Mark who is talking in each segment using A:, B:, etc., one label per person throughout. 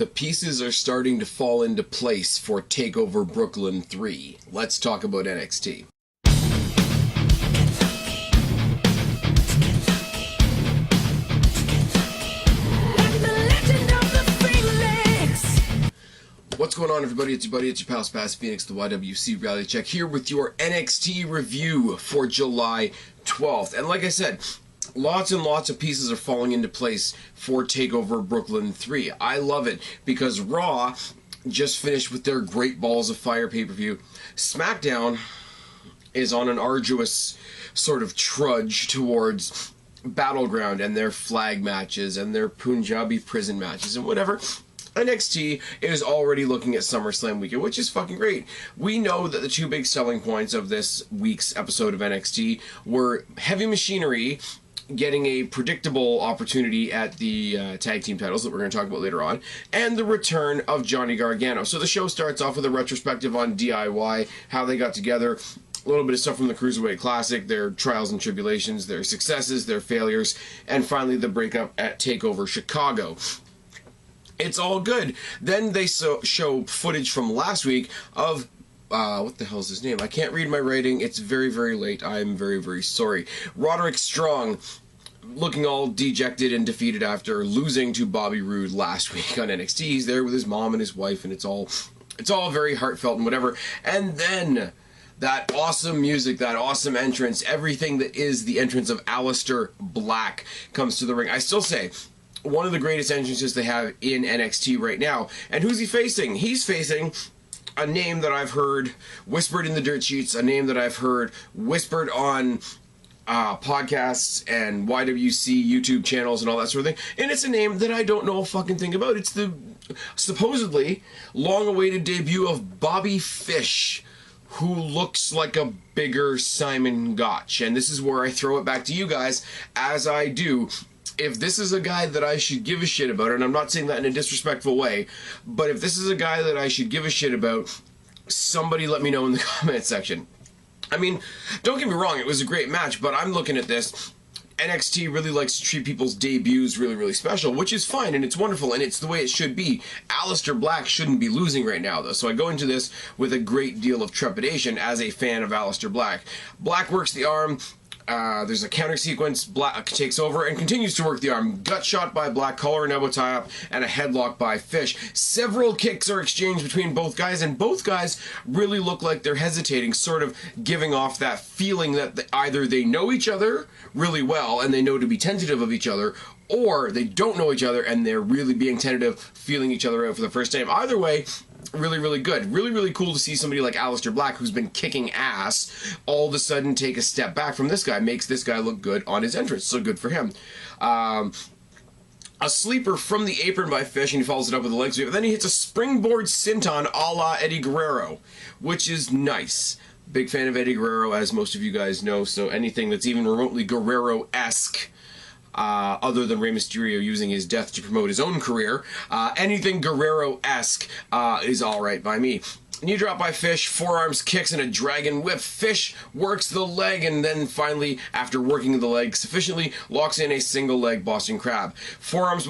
A: The pieces are starting to fall into place for TakeOver Brooklyn 3. Let's talk about NXT. What's going on, everybody? It's your buddy, it's your pal Spaz Phoenix, the YWC Reality Check, here with your NXT review for July 12th. And like I said, lots and lots of pieces are falling into place for TakeOver Brooklyn 3. I love it because Raw just finished with their Great Balls of Fire pay-per-view. SmackDown is on an arduous sort of trudge towards Battleground and their flag matches and their Punjabi prison matches and whatever. NXT is already looking at SummerSlam weekend, which is fucking great. We know that the two big selling points of this week's episode of NXT were Heavy Machinery getting a predictable opportunity at the tag team titles that we're going to talk about later on, and the return of Johnny Gargano. So the show starts off with a retrospective on DIY, how they got together, a little bit of stuff from the Cruiserweight Classic, their trials and tribulations, their successes, their failures, and finally the breakup at TakeOver Chicago. It's all good. Then they show footage from last week of, what the hell is his name? I can't read my writing. It's very, very late. I'm very, very sorry. Roderick Strong, looking all dejected and defeated after losing to Bobby Roode last week on NXT. He's there with his mom and his wife, and it's all very heartfelt and whatever. And then that awesome music, that awesome entrance, everything that is the entrance of Aleister Black comes to the ring. I still say, one of the greatest entrances they have in NXT right now. And who's he facing? He's facing a name that I've heard whispered in the dirt sheets, a name that I've heard whispered on podcasts and YWC YouTube channels and all that sort of thing. And it's a name that I don't know a fucking thing about. It's the supposedly long-awaited debut of Bobby Fish, who looks like a bigger Simon Gotch. And this is where I throw it back to you guys, as I do. If this is a guy that I should give a shit about, and I'm not saying that in a disrespectful way, but if this is a guy that I should give a shit about, somebody let me know in the comment section. I mean, don't get me wrong, it was a great match, but I'm looking at this. NXT really likes to treat people's debuts really, really special, which is fine, and it's wonderful, and it's the way it should be. Aleister Black shouldn't be losing right now, though, so I go into this with a great deal of trepidation as a fan of Aleister Black. Black works the arm. There's a counter sequence, Black takes over and continues to work the arm. Gut shot by Black, collar and elbow tie-up, and a headlock by Fish. Several kicks are exchanged between both guys, and both guys really look like they're hesitating, sort of giving off that feeling that either they know each other really well and they know to be tentative of each other, or they don't know each other and they're really being tentative, feeling each other out for the first time. Either way, really, really good. Really, really cool to see somebody like Aleister Black, who's been kicking ass, all of a sudden take a step back from this guy. Makes this guy look good on his entrance, so good for him. A sleeper from the apron by Fish, and he follows it up with a leg sweep. And then he hits a springboard senton a la Eddie Guerrero, which is nice. Big fan of Eddie Guerrero, as most of you guys know, so anything that's even remotely Guerrero-esque, other than Rey Mysterio using his death to promote his own career, anything Guerrero-esque is alright by me. Knee drop by Fish, forearms, kicks, and a dragon whip. Fish works the leg, and then finally, after working the leg sufficiently, locks in a single leg Boston Crab. Forearms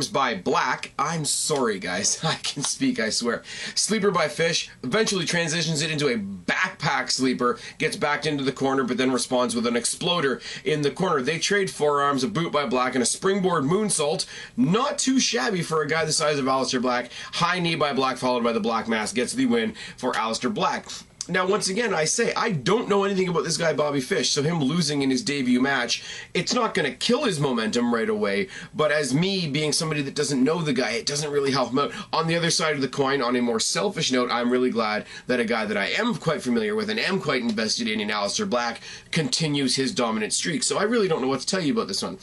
A: by Black. I'm sorry, guys. I can speak, I swear. Sleeper by Fish. Eventually transitions it into a backpack sleeper. Gets backed into the corner, but then responds with an exploder in the corner. They trade forearms, a boot by Black, and a springboard moonsault. Not too shabby for a guy the size of Aleister Black. High knee by Black, followed by the Black Mass, gets the win for Aleister Black. Now, once again, I say, I don't know anything about this guy, Bobby Fish, so him losing in his debut match, it's not going to kill his momentum right away, but as me, being somebody that doesn't know the guy, it doesn't really help him out. On the other side of the coin, on a more selfish note, I'm really glad that a guy that I am quite familiar with and am quite invested in Aleister Black, continues his dominant streak, so I really don't know what to tell you about this one.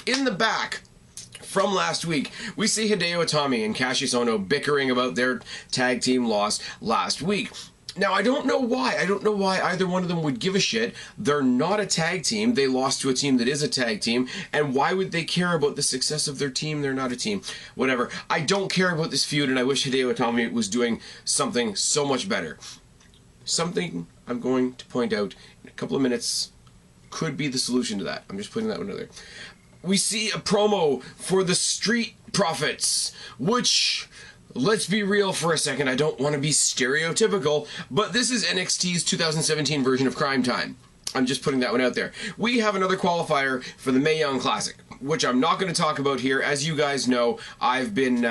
A: In the back, from last week, we see Hideo Itami and Cassius Ohno bickering about their tag team loss last week. Now, I don't know why. I don't know why either one of them would give a shit. They're not a tag team. They lost to a team that is a tag team. And why would they care about the success of their team? They're not a team. Whatever. I don't care about this feud, and I wish Hideo Itami was doing something so much better. Something I'm going to point out in a couple of minutes could be the solution to that. I'm just putting that one out there. We see a promo for the Street Profits, which, let's be real for a second, I don't want to be stereotypical, but this is NXT's 2017 version of Crime Time. I'm just putting that one out there. We have another qualifier for the Mae Young Classic, which I'm not going to talk about here. As you guys know, I've been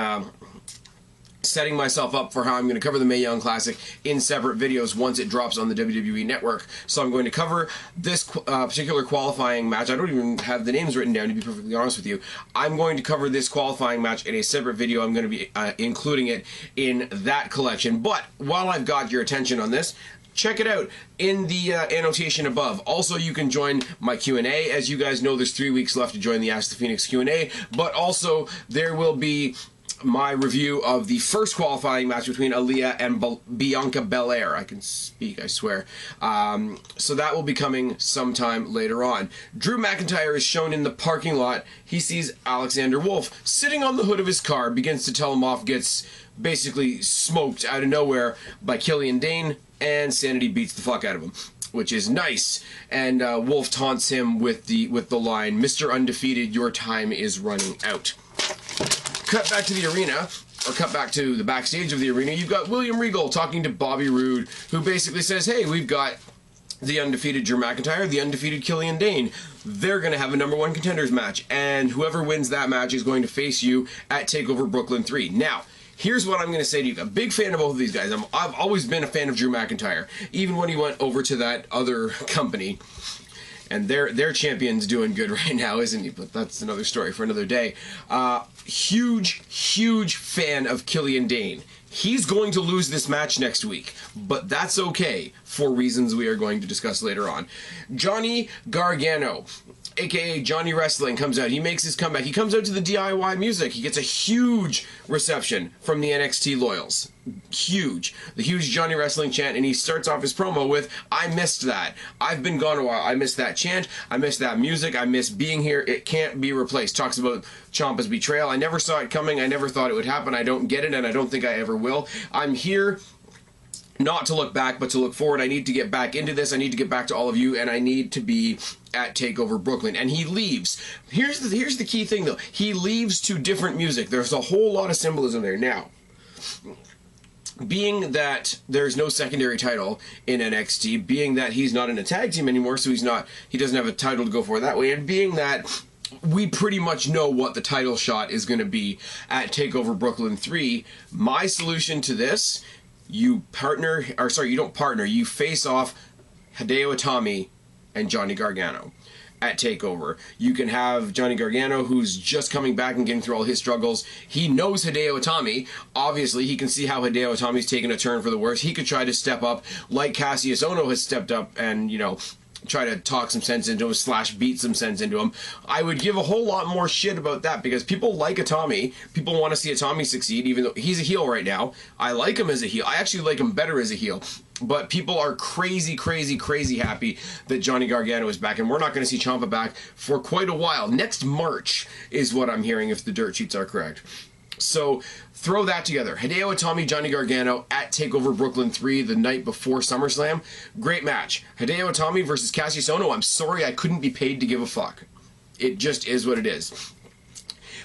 A: setting myself up for how I'm going to cover the Mae Young Classic in separate videos once it drops on the WWE Network. So I'm going to cover this particular qualifying match. I don't even have the names written down, to be perfectly honest with you. I'm going to cover this qualifying match in a separate video. I'm going to be including it in that collection. But while I've got your attention on this, check it out in the annotation above. Also, you can join my Q&A. As you guys know, there's 3 weeks left to join the Ask the Phoenix Q&A. But also, there will be my review of the first qualifying match between Aaliyah and Bianca Belair. I can speak, I swear. So that will be coming sometime later on. Drew McIntyre is shown in the parking lot. He sees Alexander Wolf sitting on the hood of his car, begins to tell him off, gets basically smoked out of nowhere by Killian Dane, and SAnitY beats the fuck out of him, which is nice. And Wolf taunts him with the line, "Mr. Undefeated, your time is running out." Cut back to the arena, or cut back to the backstage of the arena. You've got William Regal talking to Bobby Roode, who basically says, hey, we've got the undefeated Drew McIntyre, the undefeated Killian Dane. They're going to have a #1 contenders match, and whoever wins that match is going to face you at TakeOver Brooklyn 3. Now, here's what I'm going to say to you. I'm a big fan of both of these guys. I've always been a fan of Drew McIntyre, even when he went over to that other company. And their champion's doing good right now, isn't he? But that's another story for another day. Huge fan of Killian Dane. He's going to lose this match next week, but that's okay for reasons we are going to discuss later on. Johnny Gargano, aka Johnny Wrestling, comes out. He makes his comeback. He comes out to the DIY music. He gets a huge reception from the NXT loyals. Huge. The huge Johnny Wrestling chant, and he starts off his promo with, I missed that. I've been gone a while. I missed that chant. I missed that music. I miss being here. It can't be replaced. Talks about Ciampa's betrayal. I never saw it coming. I never thought it would happen. I don't get it, and I don't think I ever will. I'm here not to look back, but to look forward. I need to get back into this. I need to get back to all of you, and I need to be at TakeOver Brooklyn. And he leaves. Here's the key thing, though. He leaves to different music. There's a whole lot of symbolism there. Now, being that there's no secondary title in NXT, being that he's not in a tag team anymore, so he doesn't have a title to go for that way, and being that we pretty much know what the title shot is going to be at TakeOver Brooklyn 3, my solution to this, you don't partner, you face off Hideo Itami and Johnny Gargano at TakeOver. You can have Johnny Gargano, who's just coming back and getting through all his struggles. He knows Hideo Itami. Obviously, he can see how Hideo Itami's taken a turn for the worse. He could try to step up like Cassius Ohno has stepped up and, try to talk some sense into him, / beat some sense into him. I would give a whole lot more shit about that because people like Itami. People want to see Itami succeed, even though he's a heel right now. I like him as a heel. I actually like him better as a heel. But people are crazy happy that Johnny Gargano is back, and we're not going to see Ciampa back for quite a while. Next March is what I'm hearing, if the dirt sheets are correct. So throw that together. Hideo Itami, Johnny Gargano at TakeOver Brooklyn 3 the night before SummerSlam. Great match. Hideo Itami versus Cassius Ohno. I'm sorry I couldn't be paid to give a fuck. It just is what it is.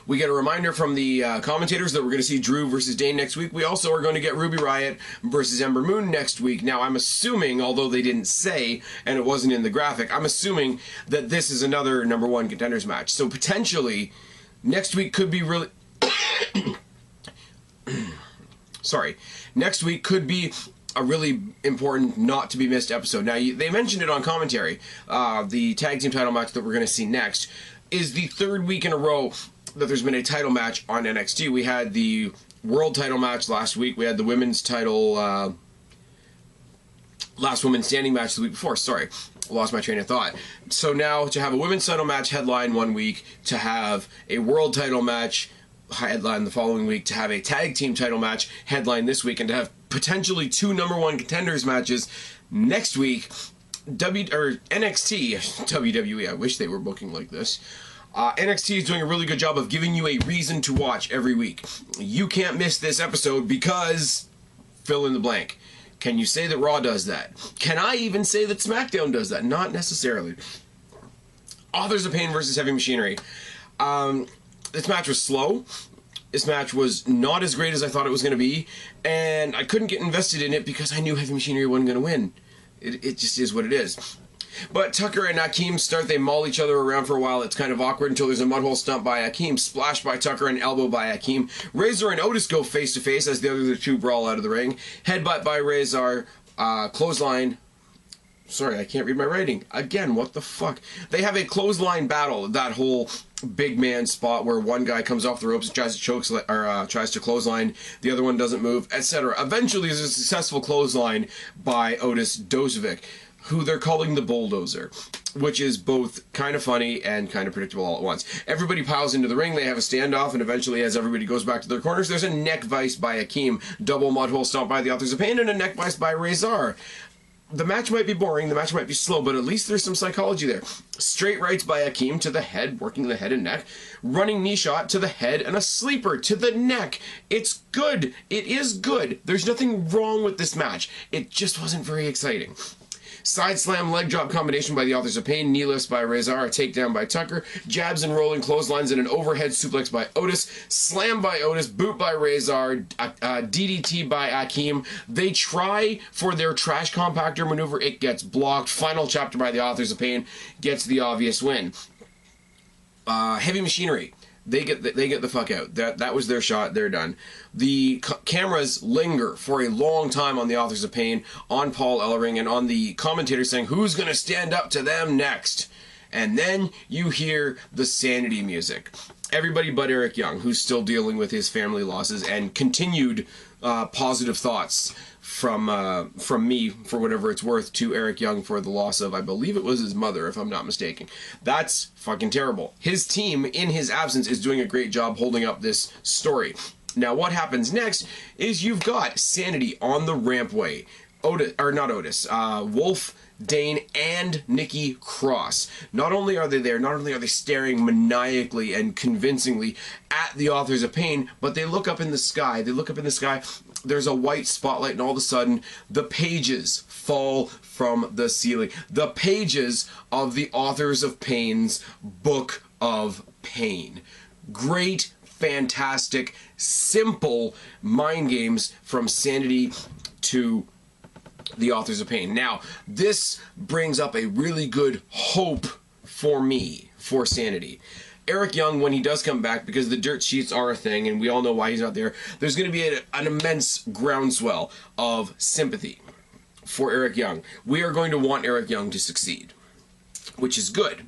A: We get a reminder from the commentators that we're going to see Drew versus Dane next week. We also are going to get Ruby Riott versus Ember Moon next week. Now, I'm assuming, although they didn't say, and it wasn't in the graphic, I'm assuming that this is another #1 contenders match. So potentially, next week could be really... Sorry. Next week could be a really important, not to be missed episode. Now, they mentioned it on commentary. The tag team title match that we're going to see next is the 3rd week in a row that there's been a title match on NXT. We had the world title match last week. We had the women's title, last woman standing match the week before. Sorry, lost my train of thought. So now to have a women's title match headline one week, to have a world title match headline the following week, to have a tag team title match headline this week, and to have potentially 2 #1 contenders matches next week. NXT, WWE, I wish they were booking like this. NXT is doing a really good job of giving you a reason to watch every week. You can't miss this episode because fill in the blank. Can you say that Raw does that? Can I even say that SmackDown does that? Not necessarily. Authors of Pain versus Heavy Machinery. This match was slow. This match was not as great as I thought it was going to be, and I couldn't get invested in it because I knew Heavy Machinery wasn't going to win. It just is what it is. But Tucker and Akeem start, they maul each other around for a while. It's kind of awkward until there's a mudhole stump by Akeem, splash by Tucker, and elbow by Akeem. Razor and Otis go face to face as the other two brawl out of the ring. Headbutt by Razor, clothesline. Sorry, I can't read my writing. Again, what the fuck? They have a clothesline battle, that whole big man spot where one guy comes off the ropes and tries to tries to clothesline, the other one doesn't move, etc. Eventually, there's a successful clothesline by Otis Dozovic, who they're calling the Bulldozer, which is both kind of funny and kind of predictable all at once. Everybody piles into the ring, they have a standoff, and eventually as everybody goes back to their corners, there's a neck vice by Akeem, double mudhole stomp by the Authors of Pain, and a neck vice by Razor. The match might be boring, the match might be slow, but at least there's some psychology there. Straight rights by Akeem to the head, working the head and neck. Running knee shot to the head and a sleeper to the neck. It's good. It is good. There's nothing wrong with this match. It just wasn't very exciting. Side slam leg drop combination by the Authors of Pain, knee lifts by Razor, a takedown by Tucker, jabs and rolling clotheslines and an overhead suplex by Otis, slam by Otis, boot by Razor, DDT by Akeem. They try for their trash compactor maneuver, it gets blocked. Final chapter by the Authors of Pain gets the obvious win. Heavy Machinery. They get the fuck out. That was their shot. They're done. The cameras linger for a long time on the Authors of Pain, on Paul Ellering, and on the commentator saying, who's going to stand up to them next? And then you hear the SAnitY music. Everybody but Eric Young, who's still dealing with his family losses and continued positive thoughts from me, for whatever it's worth, to Eric Young for the loss of, I believe it was his mother, if I'm not mistaken. That's fucking terrible. His team, in his absence, is doing a great job holding up this story. Now, what happens next is you've got SAnitY on the rampway. Wolf, Dane, and Nikki Cross. Not only are they there, not only are they staring maniacally and convincingly at the Authors of Pain, but they look up in the sky. There's a white spotlight, and all of a sudden, the pages fall from the ceiling. The pages of the Authors of Pain's Book of Pain. Great, fantastic, simple mind games from SAnitY to the Authors of Pain. Now, this brings up a really good hope for me, for SAnitY. Eric Young, when he does come back, because the dirt sheets are a thing, and we all know why he's not there, there's going to be an immense groundswell of sympathy for Eric Young. We are going to want Eric Young to succeed, which is good.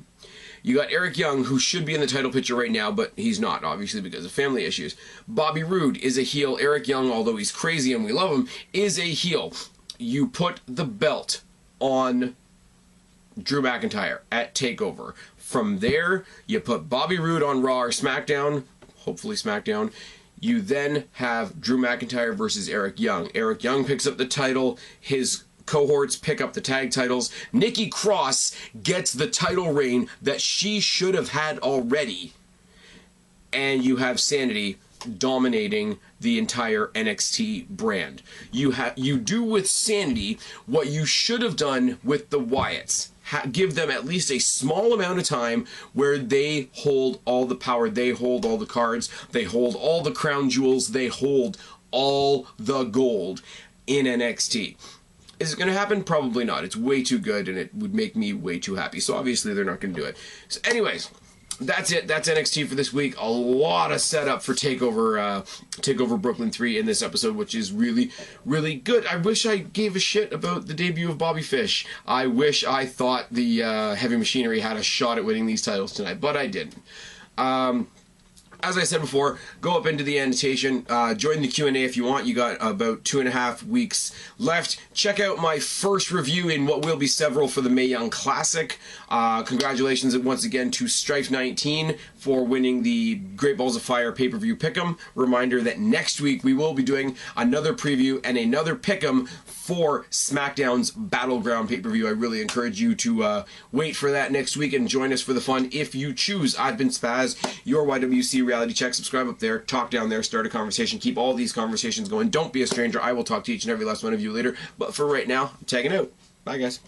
A: You got Eric Young, who should be in the title picture right now, but he's not, obviously, because of family issues. Bobby Roode is a heel. Eric Young, although he's crazy and we love him, is a heel. You put the belt on Drew McIntyre at TakeOver. From there, you put Bobby Roode on Raw or SmackDown, hopefully SmackDown. You then have Drew McIntyre versus Eric Young. Eric Young picks up the title. His cohorts pick up the tag titles. Nikki Cross gets the title reign that she should have had already. And you have SAnitY dominating the entire NXT brand. You do with SAnitY what you should have done with the Wyatts. Give them at least a small amount of time where they hold all the power, they hold all the cards, they hold all the crown jewels, they hold all the gold in NXT. Is it going to happen? Probably not. It's way too good and it would make me way too happy. So obviously they're not going to do it. So anyways, that's it. That's NXT for this week. A lot of setup for TakeOver Brooklyn 3 in this episode, which is really, really good. I wish I gave a shit about the debut of Bobby Fish. I wish I thought the Heavy Machinery had a shot at winning these titles tonight, but I didn't. As I said before, go up into the annotation, join the Q&A if you want. You got about 2.5 weeks left. Check out my first review in what will be several for the Mae Young Classic. Congratulations once again to strifenineteen for winning the Great Balls of Fire pay-per-view pick'em. Reminder that next week we will be doing another preview and another pick'em for SmackDown's Battleground pay-per-view. I really encourage you to wait for that next week and join us for the fun if you choose. I've been Spaz, your YWC Reality Check. Subscribe up there, talk down there, start a conversation, keep all these conversations going. Don't be a stranger. I will talk to each and every last one of you later. But for right now, I'm tagging out. Bye, guys.